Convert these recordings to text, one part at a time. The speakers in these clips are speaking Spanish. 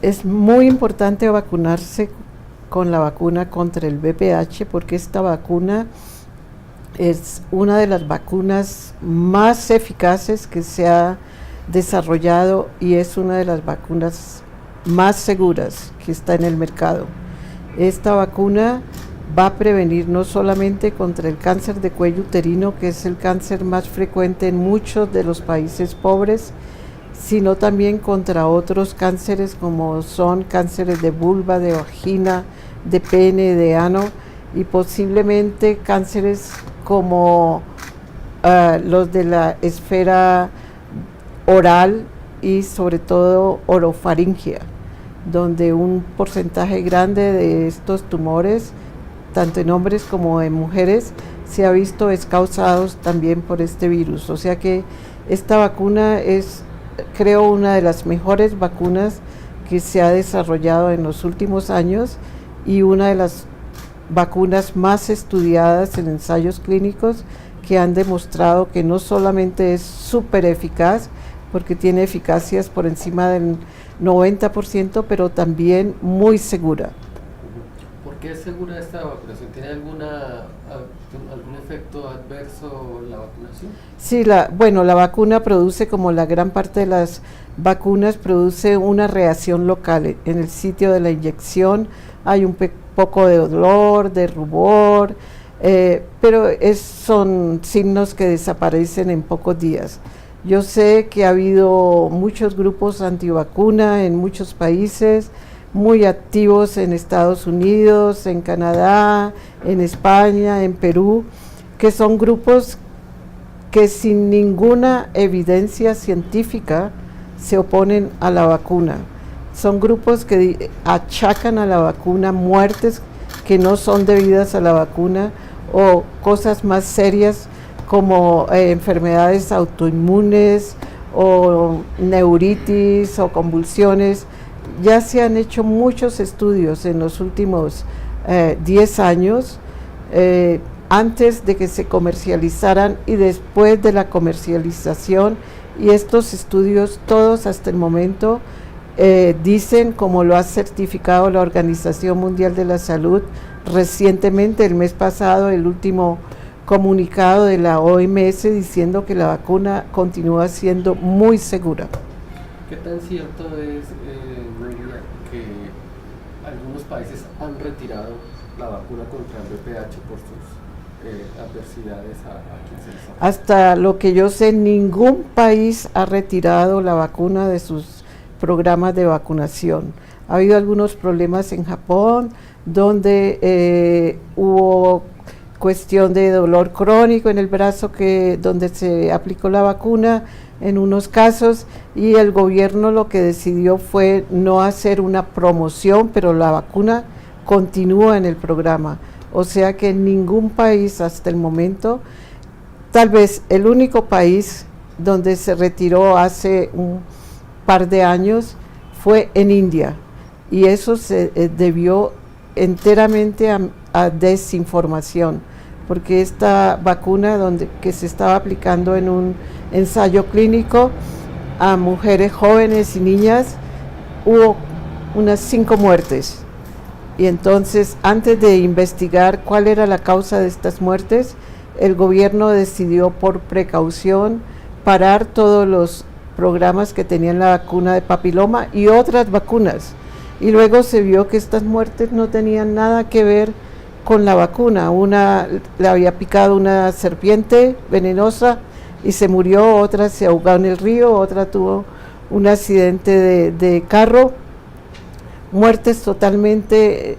Es muy importante vacunarse con la vacuna contra el VPH porque esta vacuna es una de las vacunas más eficaces que se ha desarrollado y es una de las vacunas más seguras que está en el mercado. Esta vacuna va a prevenir no solamente contra el cáncer de cuello uterino, que es el cáncer más frecuente en muchos de los países pobres, sino también contra otros cánceres como son cánceres de vulva, de vagina, de pene, de ano y posiblemente cánceres como los de la esfera oral y sobre todo orofaringia, donde un porcentaje grande de estos tumores, tanto en hombres como en mujeres, se ha visto es causados también por este virus. O sea que esta vacuna es, creo, una de las mejores vacunas que se ha desarrollado en los últimos años y una de las vacunas más estudiadas en ensayos clínicos que han demostrado que no solamente es súper eficaz, porque tiene eficacias por encima del 90%, pero también muy segura. ¿Por qué es segura esta vacunación? ¿Tiene algún efecto adverso la vacunación? Sí, la vacuna produce, como la gran parte de las vacunas, produce una reacción local. En el sitio de la inyección hay un poco de dolor, de rubor, pero son signos que desaparecen en pocos días. Yo sé que ha habido muchos grupos antivacuna en muchos países, muy activos en Estados Unidos, en Canadá, en España, en Perú, que son grupos que sin ninguna evidencia científica se oponen a la vacuna. Son grupos que achacan a la vacuna muertes que no son debidas a la vacuna o cosas más serias como enfermedades autoinmunes o neuritis o convulsiones. Ya se han hecho muchos estudios en los últimos 10 años, antes de que se comercializaran y después de la comercialización, y estos estudios todos hasta el momento dicen, como lo ha certificado la Organización Mundial de la Salud recientemente, el mes pasado, el último comunicado de la OMS diciendo que la vacuna continúa siendo muy segura. ¿Qué tan cierto es, María, que algunos países han retirado la vacuna contra el VPH por sus adversidades a quien se les aplica? Hasta lo que yo sé, ningún país ha retirado la vacuna de sus programas de vacunación. Ha habido algunos problemas en Japón, donde hubo cuestión de dolor crónico en el brazo donde se aplicó la vacuna en unos casos, y el gobierno lo que decidió fue no hacer una promoción, pero la vacuna continúa en el programa. O sea que ningún país hasta el momento, tal vez el único país donde se retiró hace un par de años fue en India, y eso se debió enteramente a desinformación, porque esta vacuna que se estaba aplicando en un ensayo clínico a mujeres jóvenes y niñas, hubo unas 5 muertes. Y entonces, antes de investigar cuál era la causa de estas muertes, el gobierno decidió por precaución parar todos los programas que tenían la vacuna de papiloma y otras vacunas. Y luego se vio que estas muertes no tenían nada que ver con la vacuna. Una le había picado una serpiente venenosa y se murió, otra se ahogó en el río, otra tuvo un accidente de carro. Muertes totalmente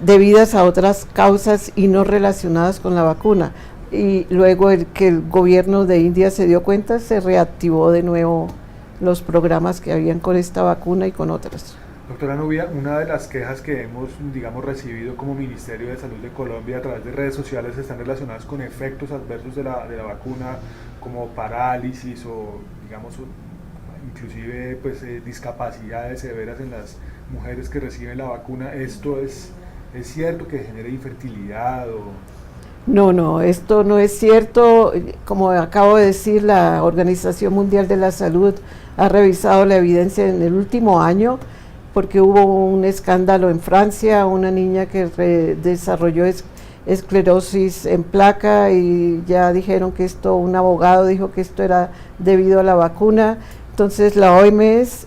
debidas a otras causas y no relacionadas con la vacuna. Y luego que el gobierno de India se dio cuenta, se reactivó de nuevo los programas que habían con esta vacuna y con otras. Doctora Nubia, una de las quejas que hemos, recibido como Ministerio de Salud de Colombia a través de redes sociales están relacionadas con efectos adversos de la vacuna, como parálisis o, inclusive discapacidades severas en las mujeres que reciben la vacuna. ¿Esto es cierto que genera infertilidad? No, esto no es cierto. Como acabo de decir, la Organización Mundial de la Salud ha revisado la evidencia en el último año porque hubo un escándalo en Francia, una niña que desarrolló esclerosis en placa y ya dijeron que esto, un abogado dijo que esto era debido a la vacuna. Entonces la OMS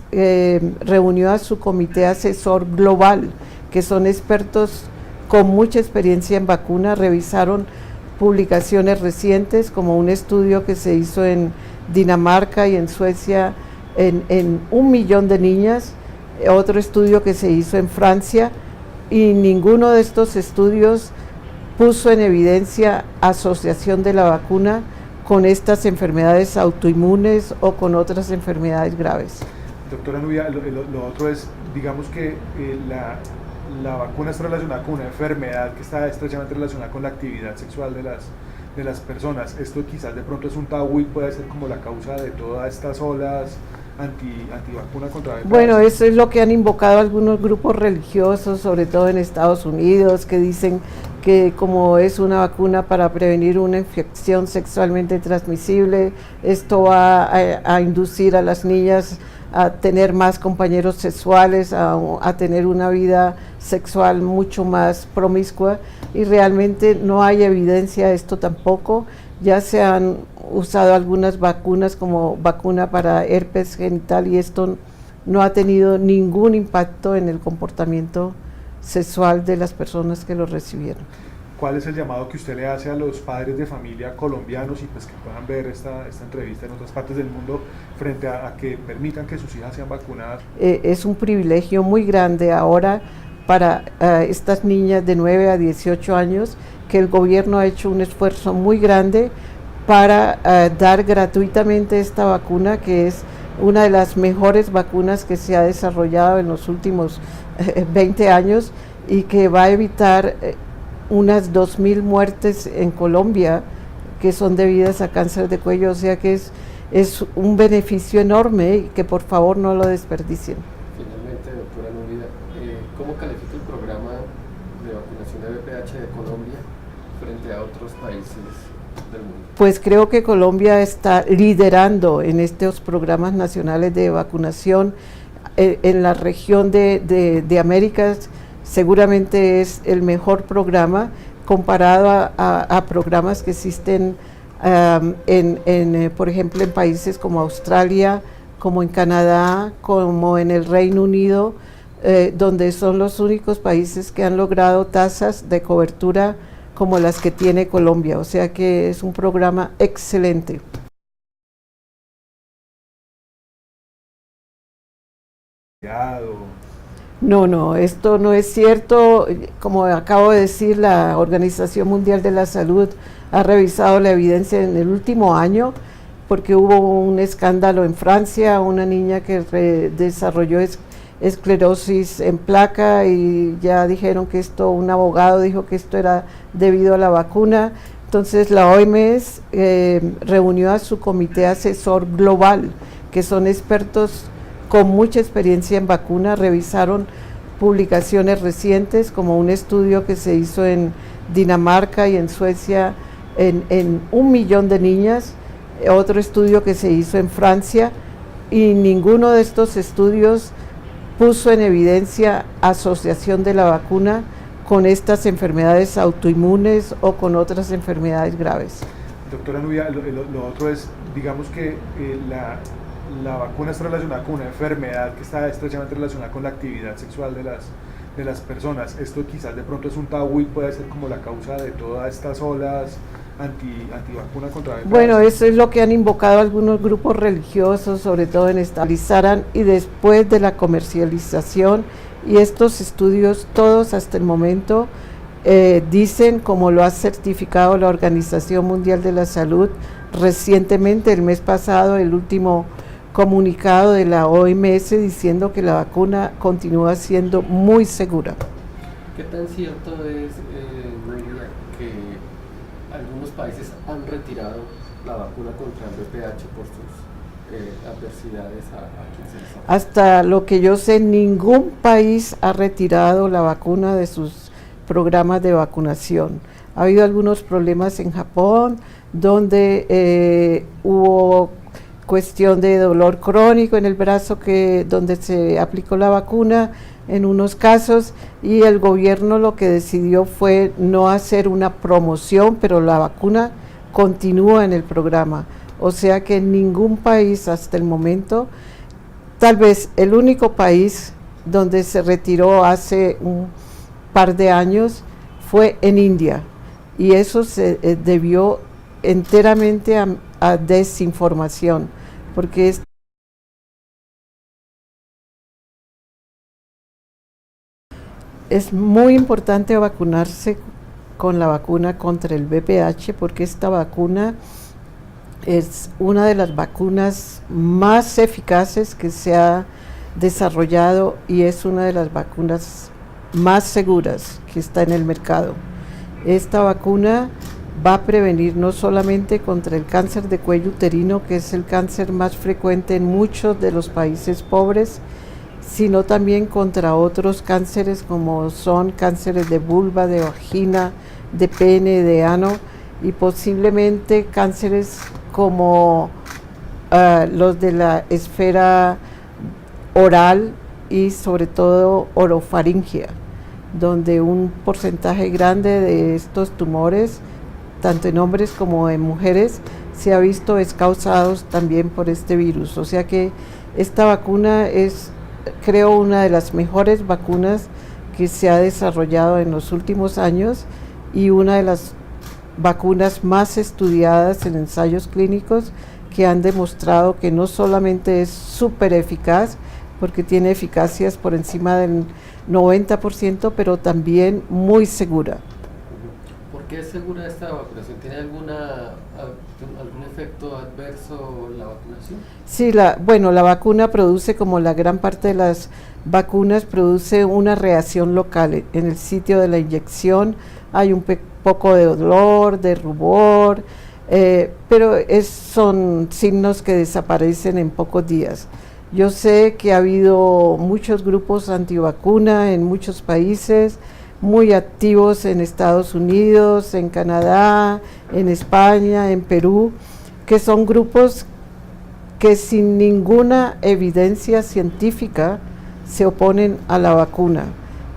reunió a su comité asesor global, que son expertos con mucha experiencia en vacunas, revisaron publicaciones recientes como un estudio que se hizo en Dinamarca y en Suecia en 1 millón de niñas, otro estudio que se hizo en Francia, y ninguno de estos estudios puso en evidencia asociación de la vacuna con estas enfermedades autoinmunes o con otras enfermedades graves. Doctora Nubia, lo otro es, digamos que la vacuna está relacionada con una enfermedad que está estrechamente relacionada con la actividad sexual de las personas. Esto quizás de pronto es un tabú y puede ser como la causa de todas estas olas antivacuna contra VPH. Bueno, eso es lo que han invocado algunos grupos religiosos, sobre todo en Estados Unidos, que dicen que como es una vacuna para prevenir una infección sexualmente transmisible, esto va a inducir a las niñas a tener más compañeros sexuales, a tener una vida sexual mucho más promiscua, y realmente no hay evidencia de esto tampoco. Ya se han usado algunas vacunas como vacuna para herpes genital y esto no ha tenido ningún impacto en el comportamiento sexual de las personas que lo recibieron. ¿Cuál es el llamado que usted le hace a los padres de familia colombianos y pues que puedan ver esta entrevista en otras partes del mundo frente a que permitan que sus hijas sean vacunadas? Es un privilegio muy grande ahora para estas niñas de 9 a 18 años que el gobierno ha hecho un esfuerzo muy grande para dar gratuitamente esta vacuna, que es una de las mejores vacunas que se ha desarrollado en los últimos 20 años y que va a evitar unas 2.000 muertes en Colombia que son debidas a cáncer de cuello, o sea que es un beneficio enorme y que por favor no lo desperdicien. Finalmente, doctora Nubia, ¿cómo califica el programa de vacunación de VPH de Colombia frente a otros países del mundo? Pues creo que Colombia está liderando en estos programas nacionales de vacunación en la región de Américas. Seguramente es el mejor programa comparado a programas que existen por ejemplo, en países como Australia, como en Canadá, como en el Reino Unido, donde son los únicos países que han logrado tasas de cobertura como las que tiene Colombia. O sea que es un programa excelente. No, esto no es cierto. Como acabo de decir, la Organización Mundial de la Salud ha revisado la evidencia en el último año porque hubo un escándalo en Francia, una niña que desarrolló esclerosis en placa y ya dijeron que esto, un abogado dijo que esto era debido a la vacuna. Entonces la OMS reunió a su comité asesor global, que son expertos con mucha experiencia en vacunas, revisaron publicaciones recientes como un estudio que se hizo en Dinamarca y en Suecia en 1 millón de niñas, otro estudio que se hizo en Francia, y ninguno de estos estudios puso en evidencia asociación de la vacuna con estas enfermedades autoinmunes o con otras enfermedades graves. Doctora Nubia, lo otro es, digamos que la vacuna está relacionada con una enfermedad que está estrechamente relacionada con la actividad sexual de las personas. Esto quizás de pronto es un tabú y puede ser como la causa de todas estas olas antivacuna contra VPH. Bueno, eso es lo que han invocado algunos grupos religiosos, sobre todo en Estabilizaran, y después de la comercialización, y estos estudios todos hasta el momento dicen, como lo ha certificado la Organización Mundial de la Salud recientemente, el mes pasado, el último comunicado de la OMS diciendo que la vacuna continúa siendo muy segura. ¿Qué tan cierto es, María, que algunos países han retirado la vacuna contra el VPH por sus adversidades a quien se les ha? Hasta lo que yo sé, ningún país ha retirado la vacuna de sus programas de vacunación. Ha habido algunos problemas en Japón, donde hubo cuestión de dolor crónico en el brazo donde se aplicó la vacuna en unos casos, y el gobierno lo que decidió fue no hacer una promoción, pero la vacuna continúa en el programa. O sea que en ningún país hasta el momento, tal vez el único país donde se retiró hace un par de años fue en India, y eso se debió enteramente a desinformación, porque es muy importante vacunarse con la vacuna contra el VPH, porque esta vacuna es una de las vacunas más eficaces que se ha desarrollado y es una de las vacunas más seguras que está en el mercado. Esta vacuna va a prevenir no solamente contra el cáncer de cuello uterino, que es el cáncer más frecuente en muchos de los países pobres, sino también contra otros cánceres como son cánceres de vulva, de vagina, de pene, de ano, y posiblemente cánceres como los de la esfera oral y sobre todo orofaringia, donde un porcentaje grande de estos tumores, tanto en hombres como en mujeres, se ha visto es causados también por este virus. O sea que esta vacuna es, creo, una de las mejores vacunas que se ha desarrollado en los últimos años y una de las vacunas más estudiadas en ensayos clínicos, que han demostrado que no solamente es súper eficaz, porque tiene eficacias por encima del 90%, pero también muy segura. ¿Por qué es segura esta vacunación? ¿Tiene algún efecto adverso la vacunación? Sí, la vacuna produce, como la gran parte de las vacunas, produce una reacción local. En el sitio de la inyección hay un poco de dolor, de rubor, pero son signos que desaparecen en pocos días. Yo sé que ha habido muchos grupos antivacuna en muchos países, muy activos en Estados Unidos, en Canadá, en España, en Perú, que son grupos que sin ninguna evidencia científica se oponen a la vacuna.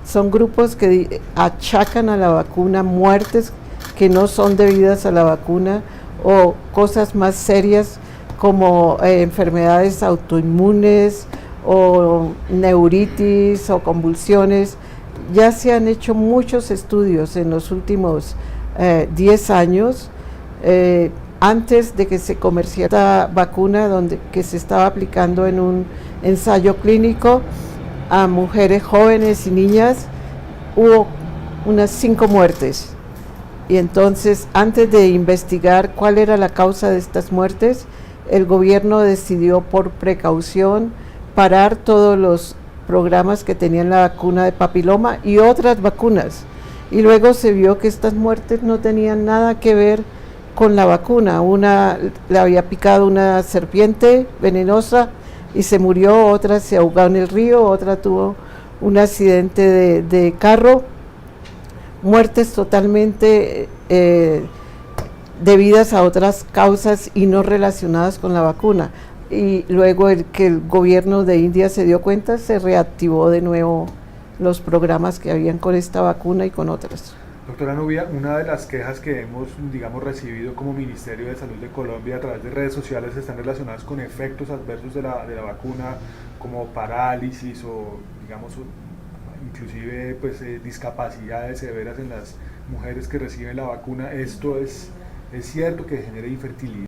Son grupos que achacan a la vacuna muertes que no son debidas a la vacuna o cosas más serias como enfermedades autoinmunes o neuritis o convulsiones. Ya se han hecho muchos estudios en los últimos 10 años, antes de que se comercializara esta vacuna, que se estaba aplicando en un ensayo clínico a mujeres jóvenes y niñas, hubo unas 5 muertes. Y entonces, antes de investigar cuál era la causa de estas muertes, el gobierno decidió por precaución parar todos los programas que tenían la vacuna de papiloma y otras vacunas. Y luego se vio que estas muertes no tenían nada que ver con la vacuna. Una le había picado una serpiente venenosa y se murió, otra se ahogó en el río, otra tuvo un accidente de carro. Muertes totalmente debidas a otras causas y no relacionadas con la vacuna. Y luego que el gobierno de India se dio cuenta, se reactivó de nuevo los programas que habían con esta vacuna y con otras. Doctora Nubia, una de las quejas que hemos, recibido como Ministerio de Salud de Colombia a través de redes sociales están relacionadas con efectos adversos de la vacuna, como parálisis o, inclusive discapacidades severas en las mujeres que reciben la vacuna. ¿Esto es cierto que genera infertilidad?